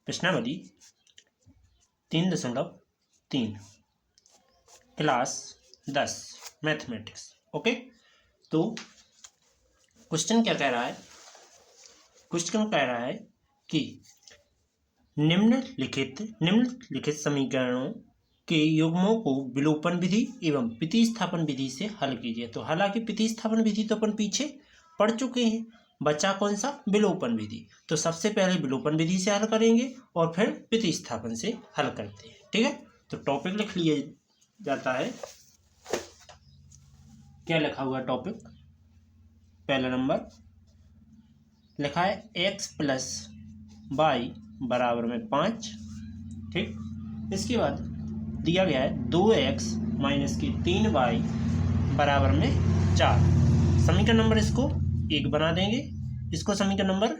प्रश्नावली 3.3 class 10 mathematics. Okay, तो question क्या कह रहा है? क्वेश्चन कह रहा है कि निम्नलिखित समीकरणों के युग्मों को विलोपन विधि एवं प्रतिस्थापन विधि से हल कीजिए। तो हालांकि प्रतिस्थापन विधि तो अपन पीछे पढ़ चुके हैं, बचा कौन सा? विलोपन विधि। तो सबसे पहले विलोपन विधि से हल करेंगे और फिर प्रतिस्थापन से हल करते हैं। ठीक है, तो टॉपिक लिख लिया जाता है। क्या लिखा हुआ टॉपिक? पहला नंबर लिखा है x प्लस वाई बराबर में 5। ठीक, इसके बाद दिया गया है 2x माइनस की 3y बराबर में 4। समीकरण नंबर इसको 1 बना देंगे, इसको समीकरण नंबर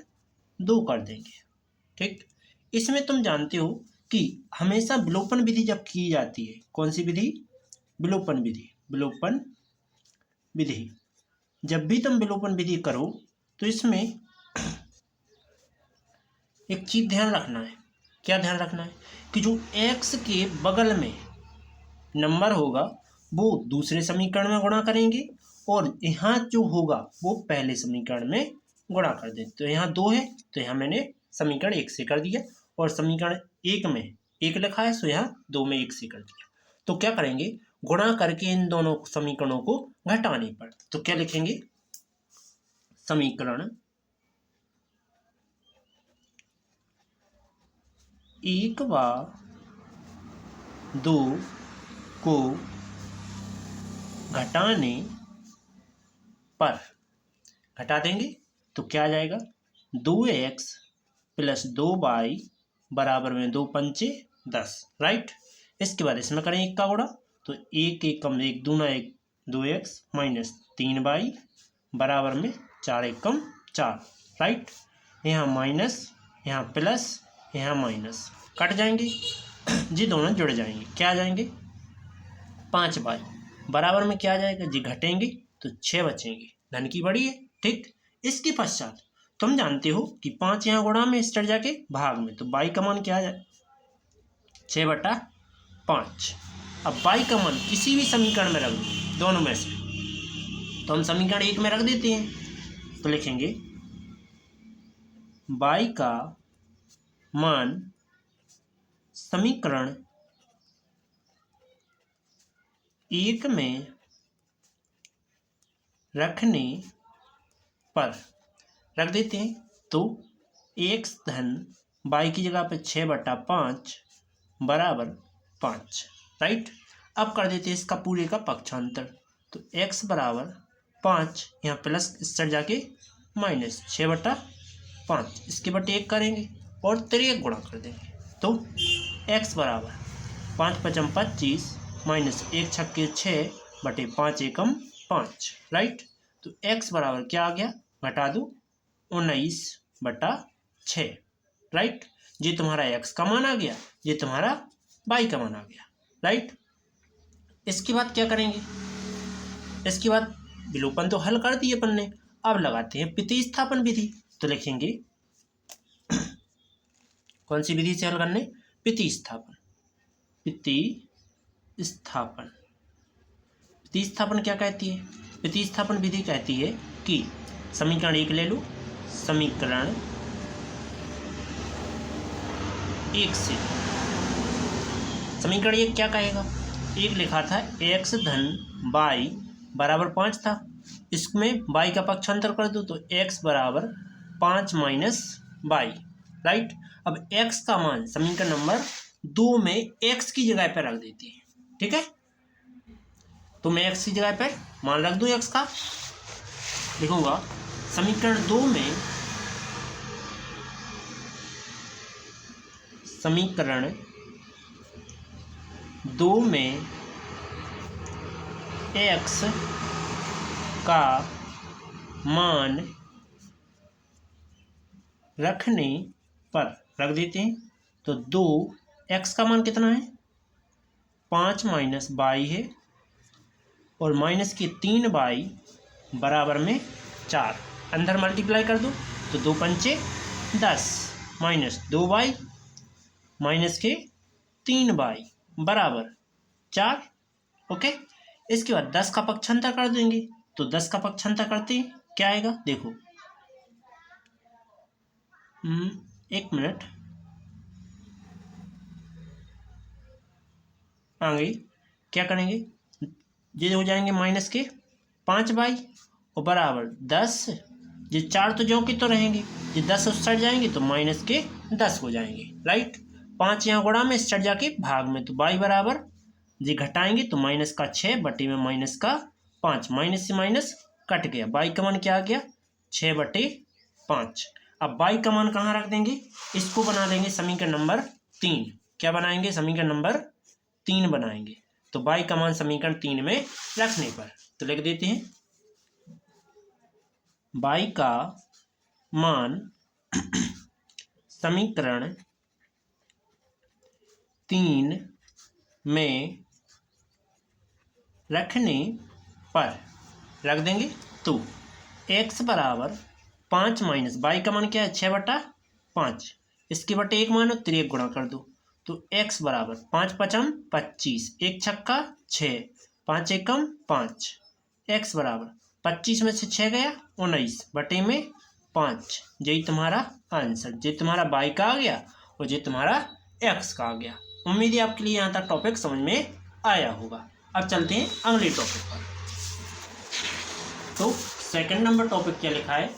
2 कर देंगे। ठीक, इसमें तुम जानते हो कि हमेशा विलोपन विधि जब की जाती है, कौन सी विधि? विलोपन विधि। विलोपन विधि जब भी तुम विलोपन विधि करो तो इसमें एक चीज ध्यान रखना है। क्या ध्यान रखना है? कि जो x के बगल में नंबर होगा वो दूसरे समीकरण में गुणा करेंगे और यहाँ जो होगा वो पहले समीकरण में गुणा कर देंगे। तो यहाँ 2 है तो यहाँ मैंने समीकरण 1 से कर दिया, और समीकरण 1 में 1 लिखा है तो यहाँ 2 में 1 से कर दिया। तो क्या करेंगे? गुणा करके इन दोनों समीकरणों को घटाने पर। तो क्या लिखेंगे? समीकरण 1 व 2 को घटाने पर घटा देंगे तो क्या आ जाएगा? 2x प्लस 2y बराबर में 2 पंचे 10। राइट, इसके बाद इसमें करें 1 का गुणा, तो 1 1 कम 1 दूना 1 2x माइनस 3y बराबर में 4 1 कम 4। राइट, यहाँ माइनस यहाँ प्लस यहाँ माइनस कट जाएंगे जी, दोनों जुड़ जाएंगे। क्या आ जाएंगे? 5y बराबर में क्या आ जाएगा जी? घटेंगे तो 6 बचेंगे। धन की बड़ी है। ठीक, इसके पश्चात तुम जानते हो कि 5 यहाँ गुणा में, इस तरह जाके भाग में, तो y का मान क्या आ जाए? 6/5। अब y का मान किसी भी समीकरण में रख दो, दोनों में से। तो हम समीकरण 1 में रख देते हैं, तो लिखेंगे y का मान समीकरण 1 में रखने पर रख देते हैं। तो x धन y की जगह पे 6/5 बराबर 5। राइट, अब कर देते हैं इसका पूरे का पक्षांतर। तो x बराबर 5, यहाँ प्लस इस तरह जाके माइनस 6/5, इसके बटे 1 करेंगे और 3 गुणा कर देंगे। तो x बराबर 5 5 25 माइनस 1 छक्के 6 बटे 5 एकम 5। राइट, तो x बराबर क्या आ गया? घटा दो 19/6। राइट, ये तुम्हारा x का मान आ गया, ये तुम्हारा y का मान आ गया। राइट, इसके बाद क्या करेंगे? इसके बाद विलोपन तो हल कर दिए अपन ने, अब लगाते हैं प्रतिस्थापन विधि। तो लिखेंगे कौन सी विधि से हल करने? प्रतिस्थापन। प्रतिस्थापन क्या कहती है? प्रतिस्थापन विधि कहती है कि समीकरण 1 ले लो, समीकरण 1 से समीकरण 1 क्या कहेगा? 1 लिखा था x धन y बराबर 5 था, इसमें y का पक्षांतर कर दो तो x बराबर 5 माइनस y। राइट, अब x का मान समीकरण नंबर 2 में x की जगह पर रख देते हैं। ठीक है, तो मैं x की जगह पर मान रख दूं, x का लिखूंगा समीकरण 2 में, समीकरण 2 में x का मान रखने पर रख देते हैं। तो 2x का मान कितना है? 5 माइनस y है, और माइनस के 3y बराबर में 4। अंदर मल्टीप्लाई कर दो तो 2 पंचे 10 माइनस 2y माइनस के 3y बराबर 4। ओके, इसके बाद 10 का पक्षांतर कर देंगे, तो 10 का पक्षांतर करते हैं क्या आएगा देखो। 1 मिनट, आगे क्या करेंगे, ये हो जाएंगे माइनस के 5y और बराबर 10। ये 4 तो जो कि तो रहेंगे, ये 10 उस साइड जाएंगे तो माइनस के 10 हो जाएंगे, राइट। 5 यहाँ गुणा में, इस साइड जाके भाग में, तो y बराबर ये घटाएंगे तो माइनस का 6 बटे में माइनस का 5, माइनस से माइनस कट गया, y का मान क्या आ गया 6/5। अब y का मान कहाँ रख देंगे, इसको बना देंगे समीकरण नंबर 3। क्या बनाएंगे, समीकरण नंबर 3 बनाएंगे। तो y का मान समीकरण 3 में रखने पर तो लिख देते हैं y का मान समीकरण 3 में रखने पर रख देंगे तो x बराबर 5 माइनस y का मान क्या है 6/5, इसके बटे 1 मानो 3 गुणा कर दो, तो x बराबर 5 पचम 25, 1 छक्का 6, 5 एकम 5, x बराबर 25 में से 6 गया 19 बटे में 5। यही तुम्हारा आंसर, ये तुम्हारा y का आ गया और ये तुम्हारा x का आ गया। उम्मीद है आपके लिए यहाँ तक टॉपिक समझ में आया होगा। अब चलते हैं अगले टॉपिक पर। तो सेकंड नंबर टॉपिक क्या लिखा है,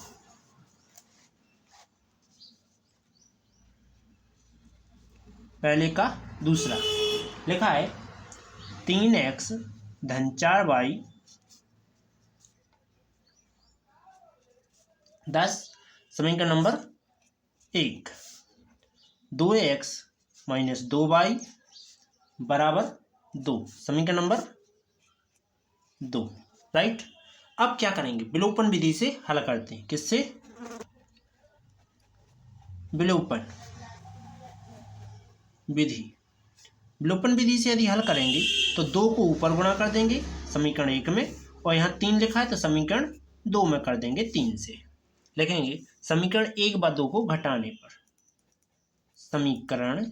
पहले का दूसरा लिखा है 3x धन 4y 10 समीकरण नंबर 1, 2x माइनस 2y बराबर 2 समीकरण नंबर 2, राइट। अब क्या करेंगे, विलोपन विधि से हल करते हैं। किससे, विलोपन विधि। विलोपन विधि से यदि हल करेंगे तो 2 को ऊपर गुणा कर देंगे समीकरण 1 में, और यहाँ 3 लिखा है तो समीकरण 2 में कर देंगे 3 से। लिखेंगे समीकरण 1 व 2 को घटाने पर, समीकरण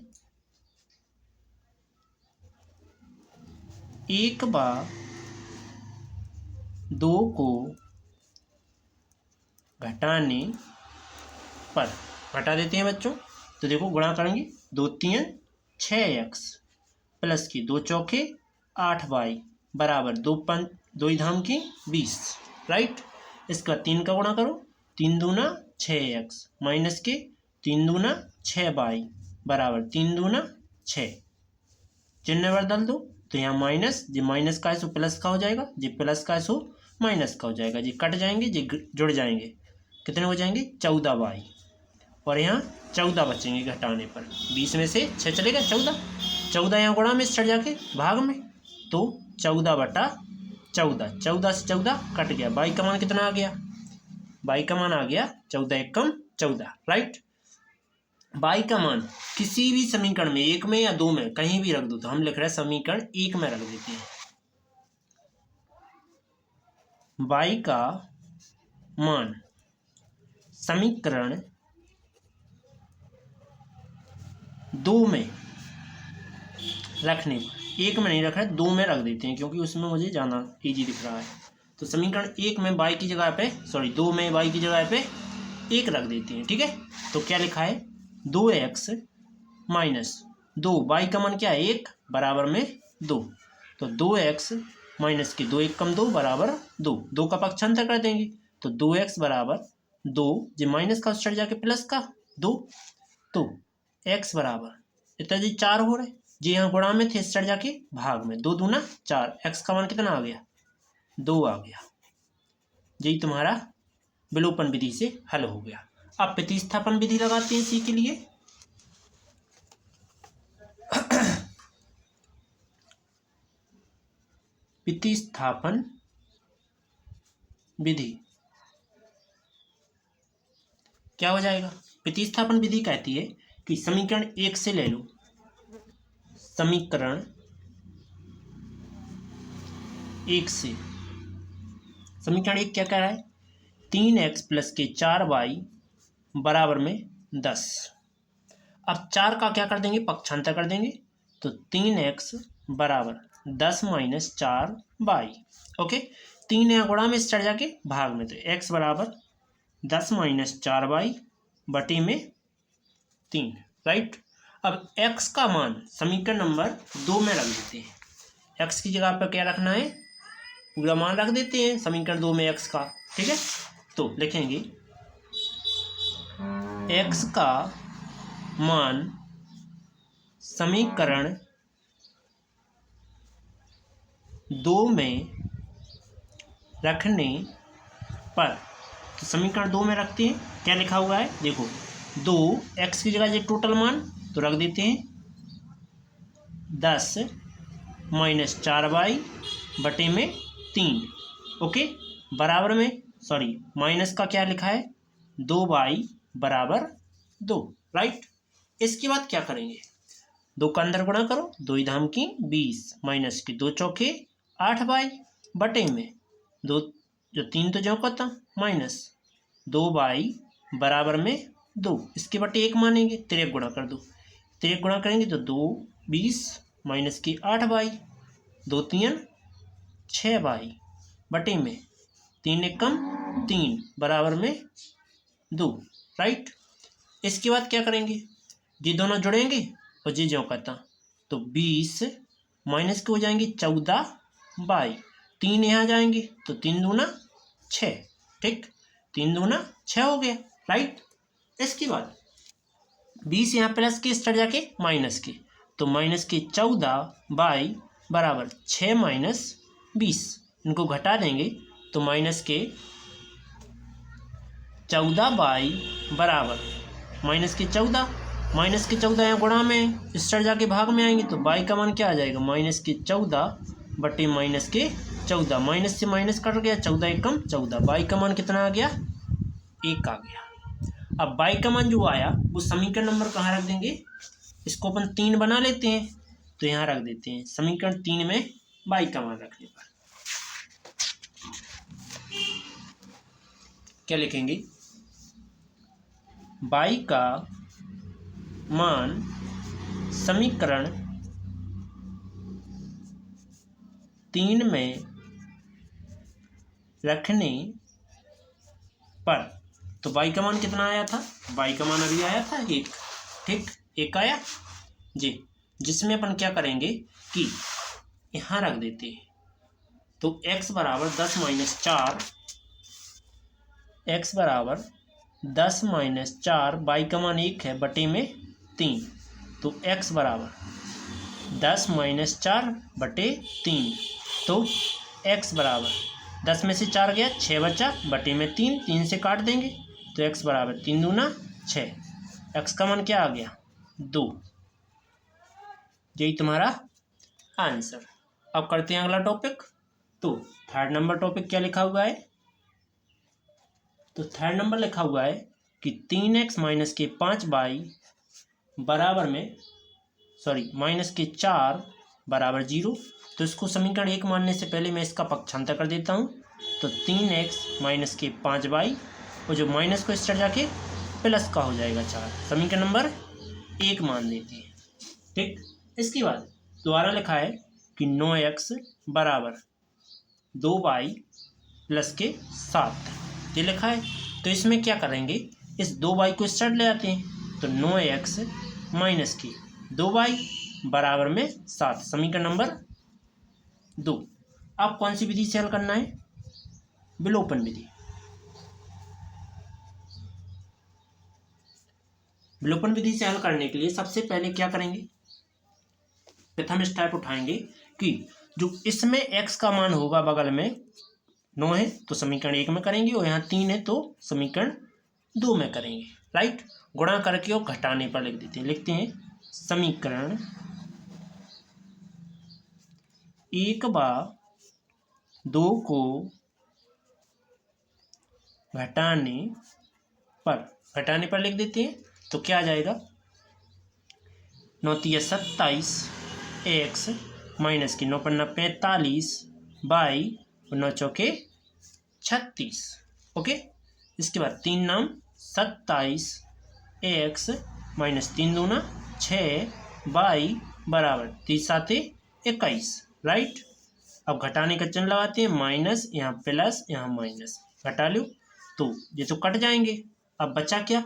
1 व 2 को घटाने पर, घटा देते हैं बच्चों। तो देखो गुणा करेंगे, 2 3 6x प्लस की 2 चौके 8y बराबर 2 5 2 धाम की 20, राइट। इसका 3 का गुणा करो, 3 दूना 6x माइनस के 3 दूना 6y बराबर 3 दूना 6, चिन्ह बदल दो तो यहाँ माइनस, जी माइनस का है सो प्लस का हो जाएगा, जी प्लस का है सो माइनस का हो जाएगा, जी कट जाएंगे जी जुड़ जाएंगे, कितने हो जाएंगे 14y, और यहाँ 14 बचेंगे घटाने पर। 20 में से 6 चलेगा 14, 14 यहाँ गुणा में चढ़ जाके भाग में, तो 14/14, 14 से 14 कट गया, y का मान कितना आ गया, y का मान आ गया 14 एकम 14, राइट। y का मान किसी भी समीकरण में 1 में या 2 में कहीं भी रख दो, तो हम लिख रहे हैं समीकरण 1 में रख देते हैं। y का मान समीकरण 2 में रखने पर, 1 में नहीं रख रहे 2 में रख देते हैं, क्योंकि उसमें मुझे ज़्यादा ईजी दिख रहा है। तो समीकरण 1 में y की जगह पे, सॉरी 2 में y की जगह पे 1 रख देते हैं, ठीक है। तो क्या लिखा है 2x माइनस 2, y का मान क्या है 1 बराबर में 2, तो 2x माइनस की 2 1 कम 2 बराबर 2, 2 का पक्षांतर कर देंगे तो 2x बराबर 2, जो माइनस का चढ़ जाके प्लस का 2, तो x बराबर इतना जी 4 हो रहे, जी यहाँ गुणा में थे, इस चढ़ जाके भाग में, 2 दूना 4, x का मान कितना आ गया 2 आ गया। यही तुम्हारा विलोपन विधि से हल हो गया। अब प्रतिस्थापन विधि लगाते हैं इसी के लिए। प्रतिस्थापन विधि क्या हो जाएगा, प्रतिस्थापन विधि कहती है कि समीकरण 1 से ले लो, समीकरण 1 से, समीकरण 1 क्या कह रहा है 3x प्लस के 4y बराबर में 10। अब 4 का क्या कर देंगे, पक्षांतर कर देंगे, तो 3x बराबर 10 माइनस 4y। ओके, 3 यहाँ गुणा में चढ़ जाके भाग में, तो x बराबर 10 माइनस 4y बटे में 3, राइट। अब x का मान समीकरण नंबर 2 में रख देते हैं। x की जगह पर क्या रखना है, पूरा मान रख देते हैं समीकरण 2 में x का, ठीक है। तो लिखेंगे x का मान समीकरण 2 में रखने पर, तो समीकरण 2 में रखते हैं, क्या लिखा हुआ है देखो, 2x की जगह ये टोटल मान तो रख देते हैं 10 माइनस 4y बटे में 3, ओके, बराबर में, सॉरी माइनस का क्या लिखा है 2y बराबर 2, राइट। इसके बाद क्या करेंगे, 2 का अंदर गुणा करो, 2 धाम की 20 माइनस की 2 चौके 8y बटे में 2, जो 3 तो जो करता माइनस 2y बराबर में 2, इसके बटे 1 मानेंगे, 3 गुणा कर दो, 3 गुणा करेंगे तो 2 20 माइनस की 8y, 2 3 6y बटे में 3 एकम 3 बराबर में 2, राइट। इसके बाद क्या करेंगे, ये दोनों जुड़ेंगे और ये जो कहता, तो 20 माइनस के हो जाएंगे 14y, 3 यहाँ जाएंगे तो 3 दूना 6, ठीक, 3 दूना 6 हो गया, राइट। इसके बाद 20 यहाँ प्लस के, इस तरह जाके माइनस के, तो माइनस के 14y बराबर 6 माइनस 20, इनको घटा देंगे तो माइनस के 14y बराबर माइनस के 14 यहाँ गुणा में, इस तरह जाके भाग में आएंगे, तो y का मान क्या आ जाएगा, माइनस के 14 बटे माइनस के 14, माइनस से माइनस कट गया, 14 एकम 14, y का मान कितना आ गया, 1 आ गया। अब y का मान जो आया वो समीकरण नंबर कहाँ रख देंगे, इसको अपन 3 बना लेते हैं, तो यहाँ रख देते हैं समीकरण 3 में y का मान रखने पर क्या लिखेंगे, y का मान समीकरण 3 में रखने पर, तो y का मान कितना आया था, y का मान अभी आया था 1, ठीक, 1 आया जी, जिसमें अपन क्या करेंगे कि यहाँ रख देते हैं, तो x बराबर 10 माइनस 4, x बराबर 10 माइनस 4, y का मान 1 है बटे में 3, तो x बराबर 10 माइनस 4 बटे 3, तो x बराबर 10 में से 4 गया 6 बचा बटे में 3, 3 से काट देंगे, तो x बराबर 3 दूना 6, x का मान क्या आ गया 2, यही तुम्हारा आंसर। अब करते हैं अगला टॉपिक, तो थर्ड नंबर टॉपिक क्या लिखा हुआ है, तो थर्ड नंबर लिखा हुआ है कि 3x माइनस के 5y बराबर में, सॉरी माइनस के 4 बराबर 0, तो इसको समीकरण 1 मानने से पहले मैं इसका पक्षांतर कर देता हूँ, तो 3x माइनस के 5y, और जो माइनस को इस तरह जाके प्लस का हो जाएगा 4, समीकरण नंबर 1 मान देते हैं, ठीक। इसके बाद दोबारा लिखा है कि 9x बराबर 2y प्लस के 7, ये लिखा है, तो इसमें क्या करेंगे, इस 2y को इस तरह ले आते हैं, तो 9x माइनस की 2y बराबर में 7, समीकरण नंबर 2। अब कौन सी विधि से हल करना है, विलोपन विधि। विलोपन विधि से हल करने के लिए सबसे पहले क्या करेंगे, प्रथम स्टेप उठाएंगे कि जो इसमें x का मान होगा बगल में 9 है तो समीकरण 1 में करेंगे, और यहाँ 3 है तो समीकरण 2 में करेंगे, राइट। गुणा करके और घटाने पर लिख देते हैं, लिखते हैं समीकरण 1 व 2 को घटाने पर लिख देते हैं, तो क्या आ जाएगा, 9 तिया 27 x माइनस की 9 पन्ना 45 बाई 9 चौके 36, ओके। इसके बाद 3 नाम 27 x माइनस 3 दूना 6 बाई बराबर 3 साते 21, राइट। अब घटाने का चिन्ह लगाते हैं, माइनस यहाँ प्लस यहाँ माइनस, घटा लो तो ये तो कट जाएंगे। अब बचा क्या,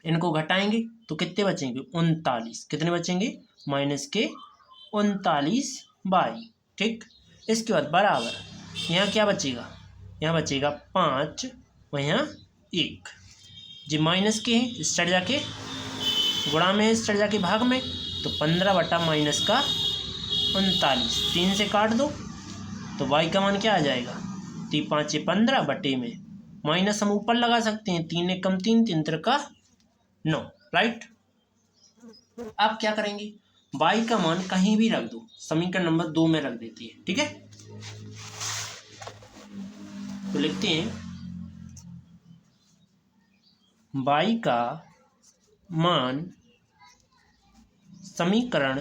इनको घटाएंगे तो कितने बचेंगे 39, कितने बचेंगे माइनस के 39 बाई, ठीक। इसके बाद बराबर यहाँ क्या बचेगा, यहाँ बचेगा 5 और यहाँ 1, जी माइनस के हैं इस चढ़ जाके गुणा में, इस चढ़ जाके भाग में, तो 15 बटा माइनस का 39, 3 से काट दो तो y का मान क्या आ जाएगा, 3 5 15 बटे में माइनस हम ऊपर लगा सकते हैं, 3 1 कम 3 3 3 का 9, राइट। अब क्या करेंगे, y का मान कहीं भी रख दो, समीकरण नंबर 2 में रख देती है, ठीक है। तो लिखते हैं y का मान समीकरण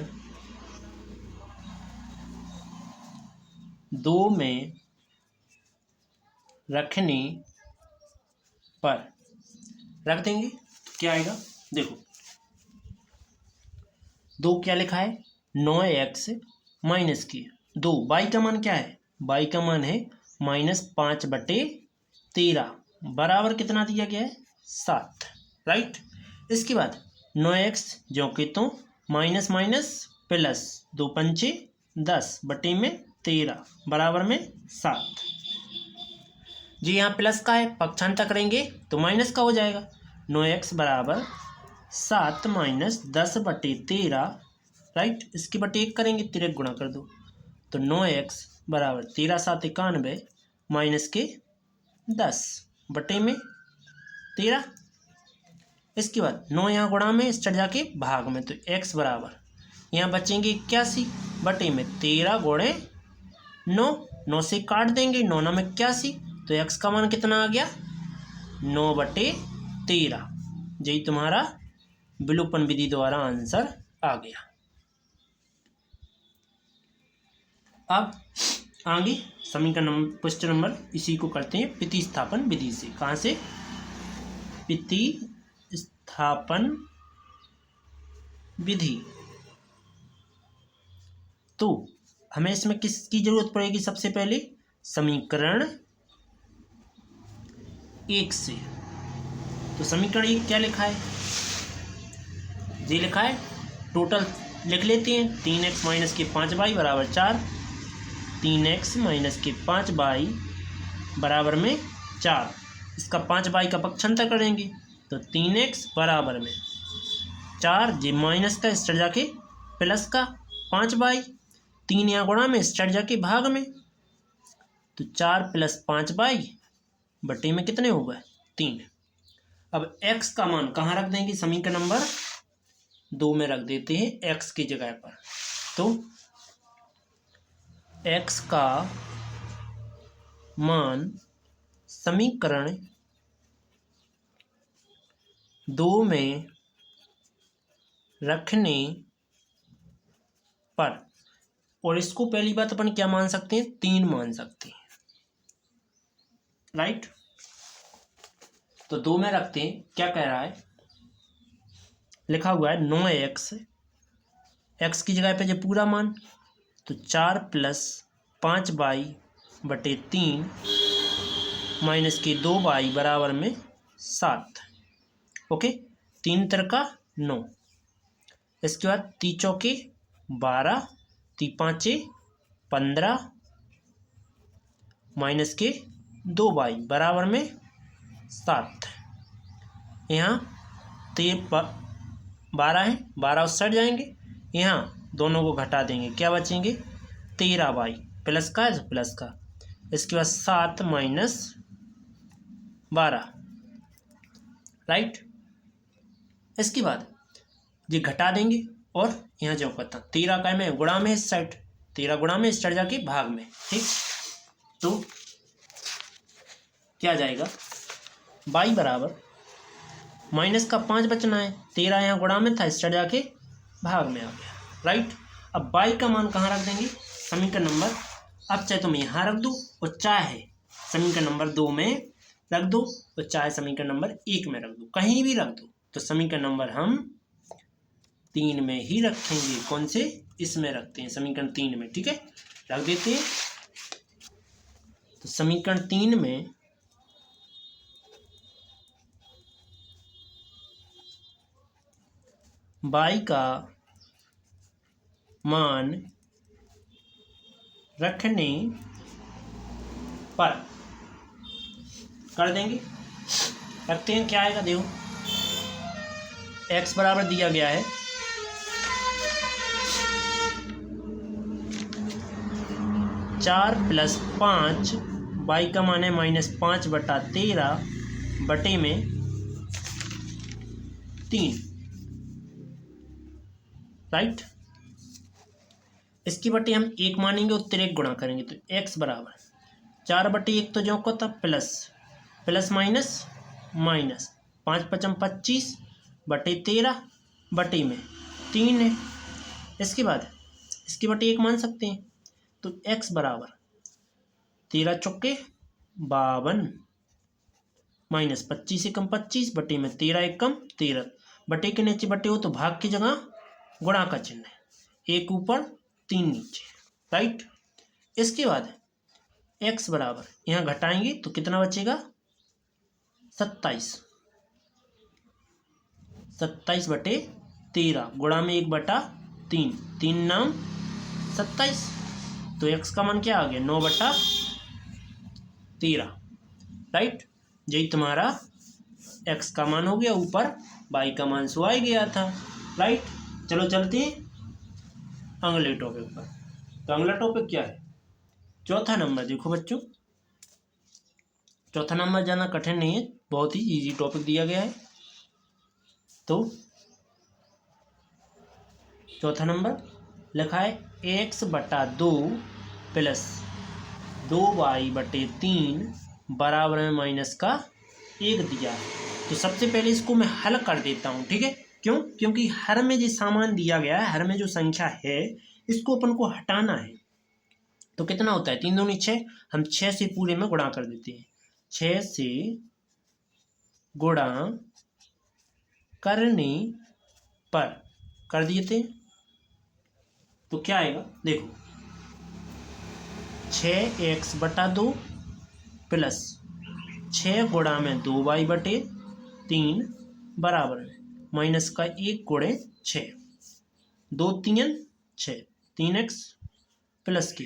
2 में रखने पर रख देंगे तो क्या आएगा, देखो 2 क्या लिखा है 9x माइनस की 2, y का मान क्या है, y का मान है -5 बटे 13 बराबर कितना दिया गया है 7, राइट। इसके बाद 9x जो कि तो माइनस माइनस प्लस 2 पंचे 10 बटे में 13 बराबर में 7, जी यहाँ प्लस का है पक्षांतर करेंगे तो माइनस का हो जाएगा, 9x बराबर 7 माइनस 10 बटे 13, राइट। इसके बटे 1 करेंगे, 13 गुणा कर दो तो 9x बराबर 13 7 91 माइनस के 10 बटे में 13। इसके बाद 9 यहाँ गुणा में, इस चढ़ जाके भाग में, तो x बराबर यहाँ बचेंगे 81 बटे में 13 गुणे 9, 9 से काट देंगे, 9 9 में 81, तो x का मान कितना आ गया 9 बटे 13, यही तुम्हारा विलोपन विधि द्वारा आंसर आ गया। अब आगे समीकरण नंबर क्वेश्चन नंबर इसी को करते हैं प्रतिस्थापन विधि से, कहाँ से, प्रतिस्थापन विधि। तो हमें इसमें किसकी जरूरत पड़ेगी, सबसे पहले समीकरण 1 से। तो समीकरण 1 क्या लिखा है, ये लिखा है, टोटल लिख लेते हैं, 3x माइनस के 5y बराबर 4, 3x माइनस के 5y बराबर में 4, इसका 5y का पक्षांतर करेंगे तो 3x बराबर में 4, जी माइनस का इस चढ़ जाके प्लस का 5y, 3 यहाँ गुणा में, इस चढ़ जाके भाग में, तो 4 प्लस 5y बटे में कितने हो गए 3। अब x का मान कहाँ रख देंगे, समीकरण नंबर 2 में रख देते हैं x की जगह पर, तो x का मान समीकरण 2 में रखने पर, और इसको पहली बात अपन क्या मान सकते हैं 3 मान सकते हैं, राइट। तो 2 में रखते हैं, क्या कह रहा है, लिखा हुआ है 9x, x की जगह पे जो पूरा मान, तो 4 प्लस 5y बटे 3 माइनस के 2y बराबर में 7, ओके, 3 3 का 9, इसके बाद 3 चौके 12, 3 5 15 माइनस के 2y बराबर में 7, यहाँ 12 है, 12 उस साइड जाएंगे, यहाँ दोनों को घटा देंगे, क्या बचेंगे 13y, प्लस का है प्लस का, इसके बाद 7 माइनस 12, राइट। इसके बाद ये घटा देंगे और यहाँ जो करता 13 का में गुणा में, इस साइड 13 गुणा में, इस साइड जाके भाग में, ठीक। तो क्या जाएगा y बराबर माइनस का 5 बचना है, 13 यहाँ गुणा में था, इस साइड जाके भाग में आ गया, राइट। अब y का मान कहाँ रख देंगे, समीकरण नंबर, अब चाहे तुम यहाँ रख दो और चाहे समीकरण नंबर 2 में रख दो और चाहे समीकरण नंबर 1 में रख दो, कहीं भी रख दो, तो समीकरण नंबर हम 3 में ही रखेंगे। कौन से? इसमें रखते हैं, समीकरण 3 में। ठीक है, रख देते हैं। तो समीकरण 3 में y का मान रखने पर कर देंगे। रखते हैं, क्या आएगा देखो। x बराबर दिया गया है 4 + 5, y का मान है -5/13 बटे में 3, राइट। इसकी बटे हम 1 मानेंगे और 3 गुणा करेंगे। तो x बराबर 4/1 तो जो को था प्लस माइनस 5 × 5 = 25 बटे 13 बटे में 3 है। इसके बाद इसकी बटे 1 मान सकते हैं। तो x बराबर 13 चौके 52 -25 एकम 25 बटे में 13 एकम 13। बटे के नीचे बटे हो तो भाग की जगह गुणा का चिन्ह है, 1 ऊपर 3 नीचे, राइट। इसके बाद x बराबर यहाँ घटाएंगे तो कितना बचेगा? 27 बटे 13 गुणा में 1/3, 3 नाम 27। तो x का मान क्या आ गया? 9/13, राइट। यही तुम्हारा x का मान हो गया। ऊपर y का मान सो आ गया था, राइट। चलो चलते हैं अगले टॉपिक पर। तो अगला टॉपिक क्या है? चौथा नंबर। देखो बच्चों, चौथा नंबर जाना कठिन नहीं है, बहुत ही इजी टॉपिक दिया गया है। तो चौथा नंबर लिखा है x/2 + 2y/3 बराबर में -1 दिया है। तो सबसे पहले इसको मैं हल कर देता हूँ, ठीक है। क्यों? क्योंकि हर में जो सामान दिया गया है, हर में जो संख्या है, इसको अपन को हटाना है। तो कितना होता है? 3 दूनी 6, हम 6 से पूरे में गुणा कर देते हैं। 6 से गुणा करने पर कर दिए थे तो क्या आएगा देखो, 6x/2 + 6 गुणा में 2y/3 बराबर है माइनस का 1 गुणे 6, 2 3 6, 3x प्लस के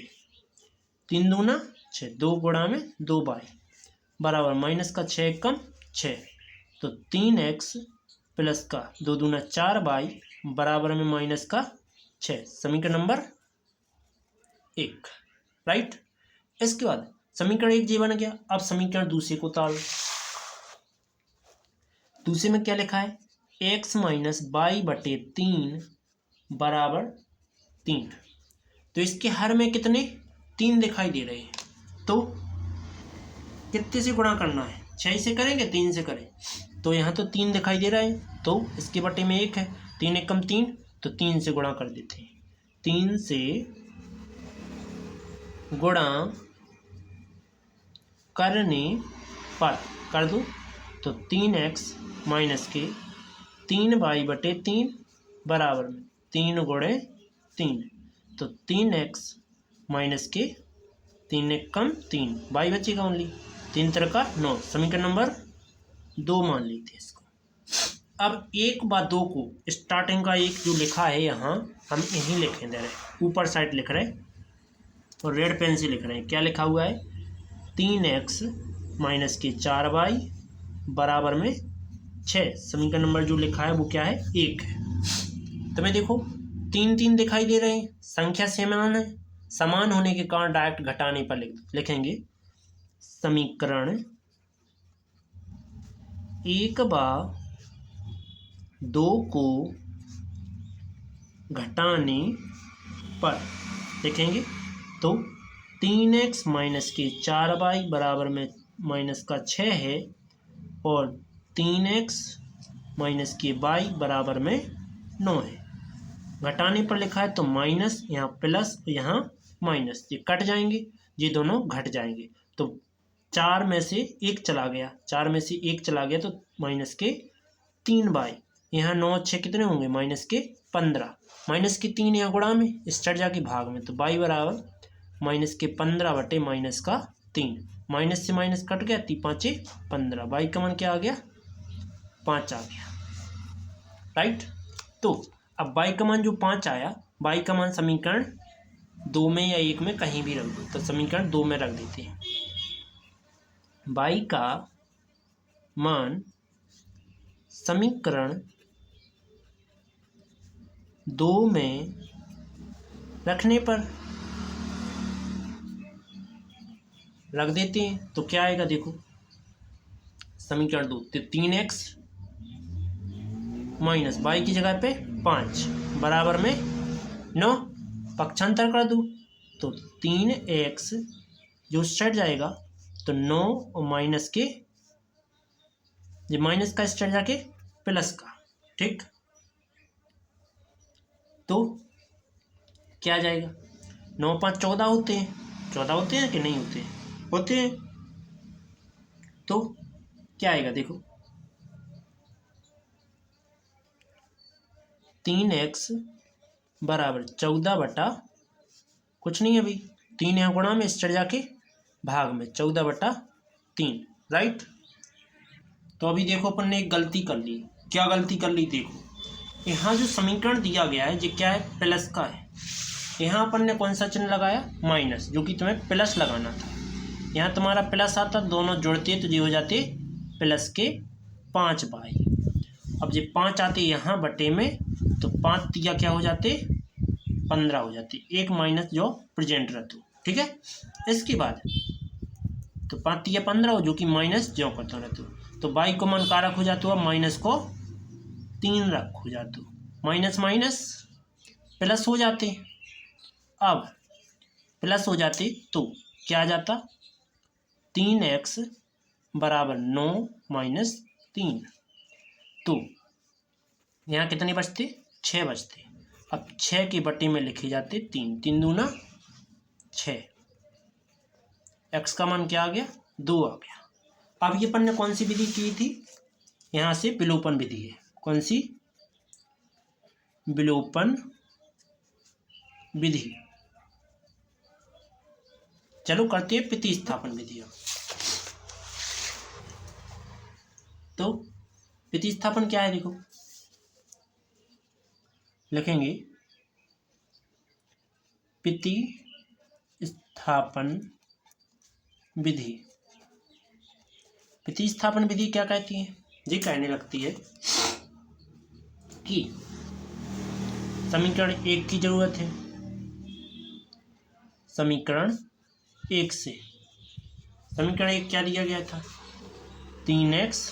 3 दूना 6, 2 गुणा में 2y बराबर माइनस का 6 कम 6, तो 3x प्लस का 2 दूना 4y बराबर में माइनस का 6। समीकरण नंबर 1, राइट। इसके बाद समीकरण 1 जी बन गया। अब समीकरण दूसरे को उतारो। दूसरे में क्या लिखा है? x - y/3 बराबर 3। तो इसके हर में कितने? 3 दिखाई दे रहे हैं। तो कितने से गुणा करना है? 6 से करेंगे, 3 से करें? तो यहाँ तो 3 दिखाई दे रहा है, तो इसके बटे में 1 है, 3 एकम 3, तो 3 से गुणा कर देते हैं। 3 से गुणा करने पर कर दो तो 3x माइनस के 3y/3 बराबर में 3 गुणे 3, तो 3x माइनस के 3 एकम 3, y बचेगा ओनली, 3 3 का 9। समीकरण नंबर 2 मान लेते हैं इसको। अब 1/2 को स्टार्टिंग का 1 जो लिखा है यहाँ, हम यहीं लिखें दे रहे, ऊपर साइड लिख रहे हैं और रेड पेन से लिख रहे हैं। क्या लिखा हुआ है? 3x माइनस के 4y बराबर में 6। समीकरण नंबर जो लिखा है वो क्या है? 1 है। तो मैं देखो 3 3 दिखाई दे रहे हैं, संख्या समान है, समान होने के कारण डायरेक्ट घटाने पर लिखेंगे समीकरण 1/2 को घटाने पर लिखेंगे तो 3x माइनस के 4y बराबर में माइनस का 6 है और 3x माइनस के y बराबर में 9 है। घटाने पर लिखा है तो माइनस, यहाँ प्लस, यहाँ माइनस, ये कट जाएंगे, ये दोनों घट जाएंगे। तो 4 में से 1 चला गया, 4 में से 1 चला गया तो माइनस के 3 बाई, यहाँ 9 6 कितने होंगे -15, -3 यहाँ गुणा में, स्टार्ट जाके भाग में, तो बाई बराबर -15 बटे -3, माइनस से माइनस कट गया, 3 5 15, बाई का मान क्या आ गया 5 आ गया, राइट। तो अब बाई का मान जो 5 आया, बाई का मान समीकरण 2 में या 1 में कहीं भी रख दो, तो समीकरण 2 में रख देते हैं। बाई का मान समीकरण 2 में रखने पर रख देते हैं, तो क्या आएगा देखो, समीकरण 2, तो 3x माइनस बाई की जगह पे 5 बराबर में 9, पक्षांतर कर दूँ तो 3x जो स्टेट जाएगा, तो 9 और माइनस के, जो माइनस का स्टेट जाके प्लस का, ठीक। तो क्या जाएगा, 9 5 14 होते हैं, 14 होते हैं कि नहीं होते हैं, होते हैं। तो क्या आएगा देखो, 3x बराबर 14 बटा कुछ नहीं, अभी 3 यहाँ गुणा में, स्टेट जाके भाग में, 14 बटा 3, राइट। तो अभी देखो अपन ने एक गलती कर ली, क्या गलती कर ली देखो, यहाँ जो समीकरण दिया गया है ये क्या है, प्लस का है, यहाँ अपन ने कौन सा चिन्ह लगाया, माइनस, जो कि तुम्हें प्लस लगाना था। यहाँ तुम्हारा प्लस आता, दोनों जोड़ते तो ये हो जाते प्लस के 5 बाई, अब ये 5 आते यहाँ बटे में, तो 5 तिया क्या हो जाते 15 हो जाती, एक माइनस जो प्रेजेंट रहते, ठीक है। इसके बाद तो 5 तिया 15 हो, जो कि माइनस जो करते रहते, तो बाई को मन कारक हो जाते हो, माइनस को 3 रख हो जाते, माइनस माइनस प्लस हो जाते। अब प्लस हो जाते तो क्या आ जाता, 3x बराबर 9 माइनस 3, तो यहाँ कितने बचते 6 बचते। अब 6 की बट्टी में लिखे जाते 3, 3 दूना 6, x का मान क्या आ गया 2 आ गया। अब ये अपन ने कौन सी विधि की थी, यहाँ से विलोपन विधि है, कौन सी, विलोपन विधि। चलो करते हैं प्रतिस्थापन विधि। तो प्रतिस्थापन क्या है देखो, लिखेंगे प्रतिस्थापन विधि। प्रतिस्थापन विधि क्या कहती है, ये कहने लगती है कि समीकरण 1 की जरूरत है, समीकरण 1 से, समीकरण 1 क्या दिया गया था, 3x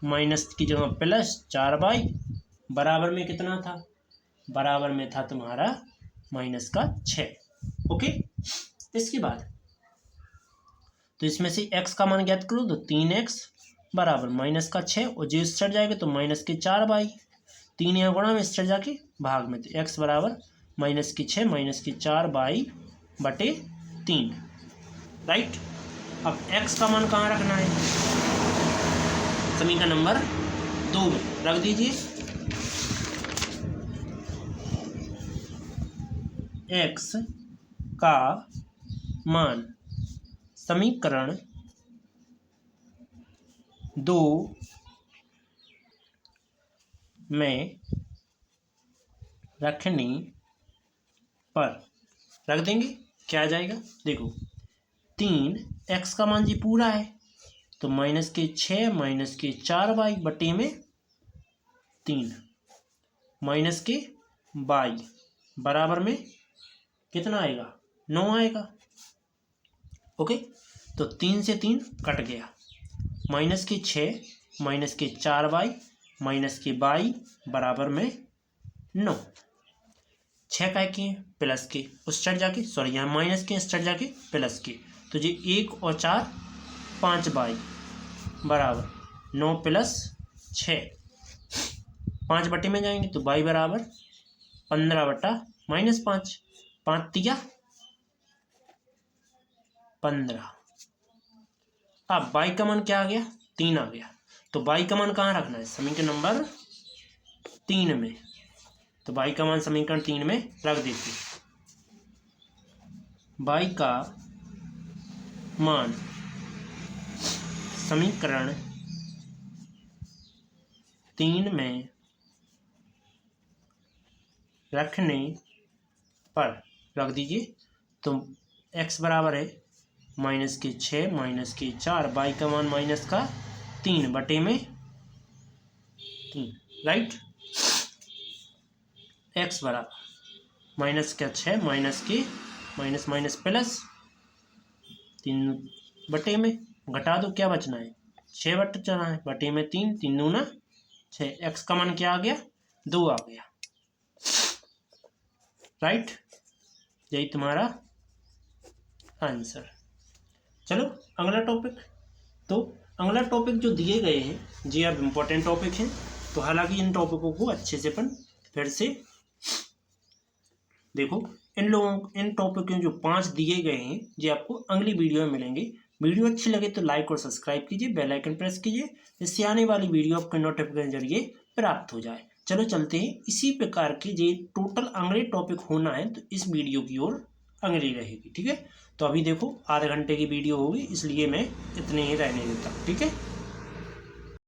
माइनस की जगह प्लस 4 बाई, बराबर में कितना था, बराबर में था तुम्हारा माइनस का 6, ओके। इसके बाद तो इसमें से x का मान ज्ञात करो, तो 3x बराबर माइनस का 6, और जो स्टेट जाएगा तो माइनस के 4 बाई, 3 यहाँ गुणा में, स्टेट जाके भाग में, तो x बराबर माइनस की 6 माइनस की 4 बाई बटे 3, राइट। अब x का मान कहाँ रखना है, समीकरण नंबर 2 में रख दीजिए, x का मान समीकरण 2 में रखने पर रख देंगे, क्या आ जाएगा देखो, 3x का मान जी पूरा है, तो माइनस के 6 माइनस के 4 बाई बटे में 3, माइनस के बाई बराबर में कितना आएगा 9 आएगा, ओके। तो 3 से 3 कट गया, माइनस के 6 माइनस के 4 बाई माइनस के बाई बराबर में 9, 6 का के प्लस के उस साइड जाके, सॉरी यहाँ माइनस के इस साइड जाके प्लस के, तो ये 1 और 4 5 बाई बराबर 9 प्लस 6, 5 बटे में जाएंगे तो बाई बराबर 15 बटा -5, 5 तिया 15। अब बाई का मान क्या आ गया 3 आ गया, तो y का मान कहाँ रखना है, समीकरण नंबर 3 में। तो y का मान समीकरण 3 में रख देते। y का मान समीकरण 3 में रखने पर रख दीजिए। तो x बराबर है -6 -4, y का मान -3/3, राइट। x बराबर -6 माइनस प्लस 3/में, घटा दो क्या बचना है, 6 बचना है, बटे में 3, 3 दूना 6, x का मान क्या आ गया, 2 आ गया, राइट। यही तुम्हारा आंसर। चलो अगला टॉपिक। तो अगला टॉपिक जो दिए गए हैं जी अब इम्पोर्टेंट टॉपिक हैं, तो हालांकि इन टॉपिकों को अच्छे से अपन फिर से देखो। इन टॉपिक जो 5 दिए गए हैं जी आपको अगली वीडियो में मिलेंगे। वीडियो अच्छी लगे तो लाइक और सब्सक्राइब कीजिए, बेल आइकन प्रेस कीजिए, जिससे आने वाली वीडियो आपको नोटिफिकेशन के जरिए प्राप्त हो जाए। चलो चलते हैं, इसी प्रकार के जो टोटल अगले टॉपिक होना है तो इस वीडियो की ओर अगली रहेगी, ठीक है। तो अभी देखो आधे घंटे की वीडियो होगी, इसलिए मैं इतने ही रहने देता हूँ, ठीक है।